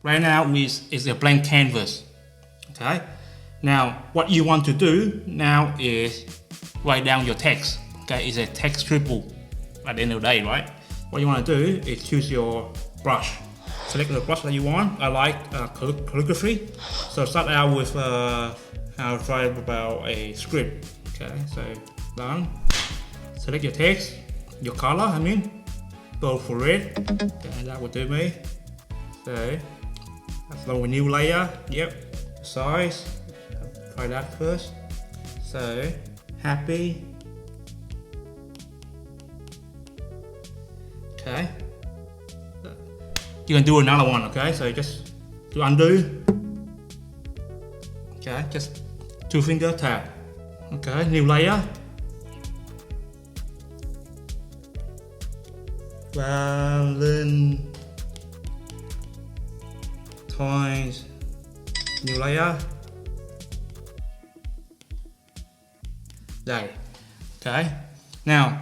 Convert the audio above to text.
right now is a blank canvas. Okay. Now what you want to do now is write down your text. Okay, it's a text triple at the end of the day, right? What you want to do is choose your brush. Select the brush that you want. I like calligraphy, so start out with I'll try about a script. Okay, so done. Select your text, your color. I mean, go for red. Okay, that will do me. So that's a new layer. Yep, size. Try that first. So happy. Okay. You can do another one. Okay, so just do undo. Okay, just 2-finger tap. Okay, new layer. Valentines. New layer. Đây. Okay. Now